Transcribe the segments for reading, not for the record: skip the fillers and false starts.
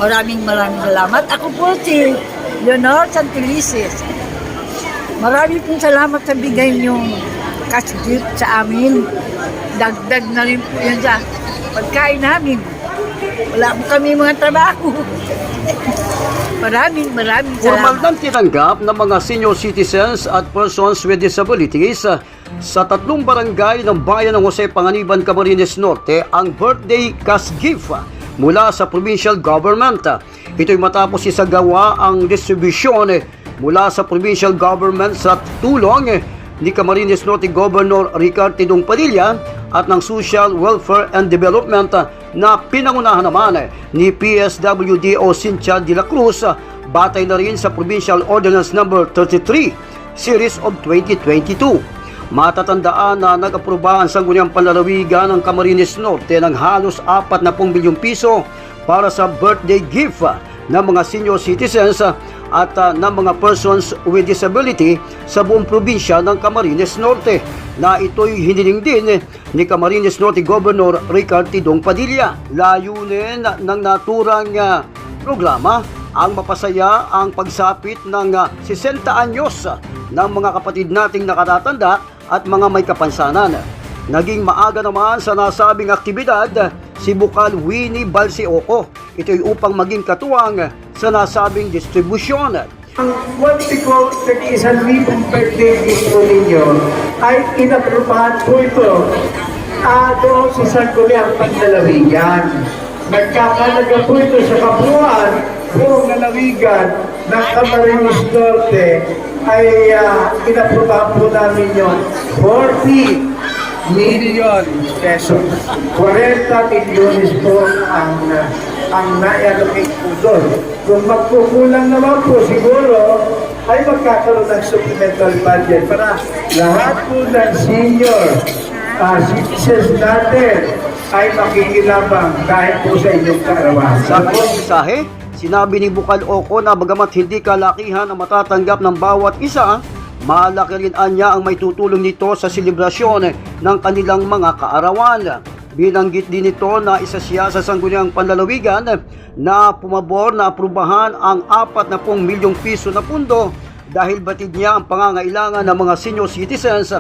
Maraming salamat. Ako po si Leonor Santelices. Maraming pong salamat sa bigay niyong cash gift sa amin. Dagdag na rin po yan sa pagkain namin. Wala po kami mga trabaho. Maraming Formal salamat. nang tinanggap ng mga senior citizens at persons with disabilities sa 3 barangay ng bayan ng Jose Panganiban, Camarines Norte ang birthday cash gift mula sa provincial government. Ito'y matapos isagawa ang distribusyon mula sa provincial government sa tulong ni Camarines Norte Governor Ricard Tidong Padilla at ng Social Welfare and Development na pinangunahan naman ni PSWDO Cynthia de la Cruz, batay na rin sa Provincial Ordinance No. 33 Series of 2022. Matatandaan na nag-aproba ang Sangguniang Panlalawigan ng Camarines Norte ng halos 40 milyong piso para sa birthday gift ng mga senior citizens at ng mga persons with disability sa buong probinsya ng Camarines Norte, na ito'y hiniling din ni Camarines Norte Governor Ricard Tidong Padilla. Layunin ng naturang programa ang mapasaya ang pagsapit ng 60 anyos ng mga kapatid nating nakatatanda at mga may kapansanan. Naging maaga naman sa nasabing aktibidad si Bukal Winnie Balseoco. Ito'y upang maging katuwang sa nasabing distribusyon. Ang 1,100,000 birthday gift po ninyo ay inaprubahan po ito doon sa Sangguniang Panlalawigan. Nagkakalaga po ito sa kabuuan buong lalawigan ng Camarines Norte ay inaprubahan po namin yung 40 million pesos. 40 milyones po ang na-allocate po doon. Kung magkukulang naman po siguro, ay magkakaroon ng supplemental budget para lahat po ng senior citizens natin ay makikilabang kahit po sa inyong kaarawan. Sa kanyang mensahe, sinabi ni Bukal Oco na bagamat hindi kalakihan ang matatanggap ng bawat isa, malaki rin anya ang may tutulong nito sa selebrasyon ng kanilang mga kaarawan. Binanggit din nito na isa siya sa Sangguniang Panlalawigan na pumabor na aprubahan ang 40 milyong piso na pundo dahil batid niya ang pangangailangan ng mga senior citizens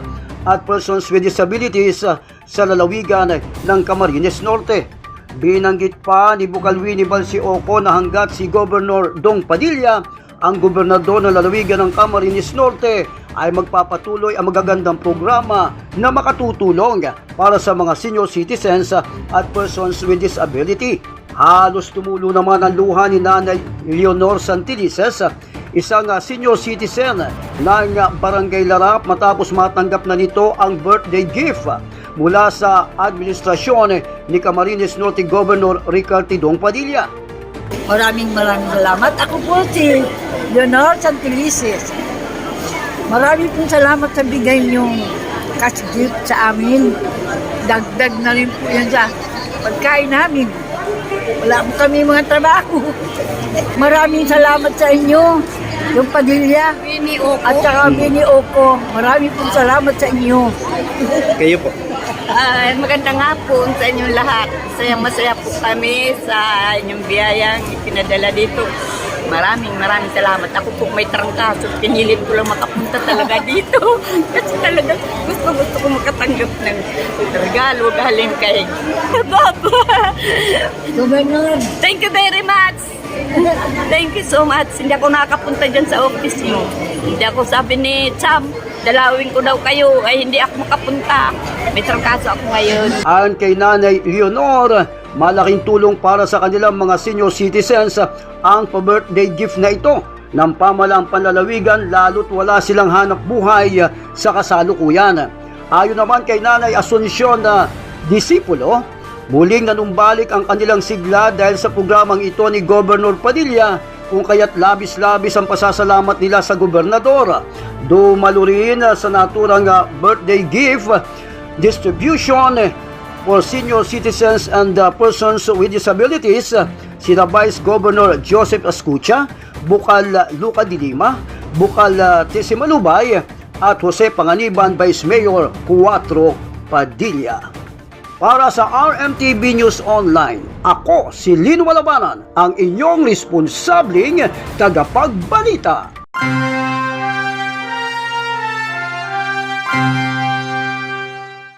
at persons with disabilities sa lalawigan ng Camarines Norte. Binanggit pa ni Bukal Winnie Balseoco na hanggat si Governor Dong Padilla ang gobernador ng lalawigan ng Camarines Norte ay magpapatuloy ang magagandang programa na makatutulong para sa mga senior citizens at persons with disability. Halos tumulo naman ang luha ni Nanay Leonor Santelices, isang senior citizen ng Barangay Larap, matapos matanggap na nito ang birthday gift mula sa administrasyon ni Camarines Norte Governor Ricard Tidong Padilla. Maraming salamat. Ako po si Leonor Santelices. Maraming pong salamat sa bigay niyong cash gift sa amin. Dagdag na rin po yan sa pagkain namin. Wala po kami mga trabaho. Maraming salamat sa inyo, yung Padilla at saka Winnie Oco. Maraming pong salamat sa inyo. Kayo po. Magandang hapon sa inyong lahat. Masaya po kami sa inyong biyayang ipinadala dito. Maraming salamat. Ako po may trangkaso. Pinilit ko lang makapunta talaga dito. Kasi talaga gusto ko makatanggap ng regalo galing kay Papa. Governor. Thank you very much. Thank you so much. Hindi ako nakapunta dyan sa office niyo. Hindi ako sabi ni Cham, dalawin ko daw kayo, ay hindi ako makapunta. May trangkaso ako ngayon. Ayon kay Nanay Leonor, malaking tulong para sa kanilang mga senior citizens ang pa-birthday gift na ito ng pamahalaang panlalawigan, lalo't wala silang hanap buhay sa kasalukuyan. Ayon naman kay Nanay Asuncion na disipulo, muling nanumbalik ang kanilang sigla dahil sa programang ito ni Governor Padilla, kung kaya't labis-labis ang pasasalamat nila sa gobernador. Dumalo rin sa naturang birthday gift distribution for senior citizens and persons with disabilities sina Vice Governor Joseph Escucha, Bukal Luca de Lima, Bukal Tesimalubay at Jose Panganiban Vice Mayor Cuatro Padilla. Para sa RMTV News Online, ako si Lino Malabanan, ang inyong responsabling tagapagbalita.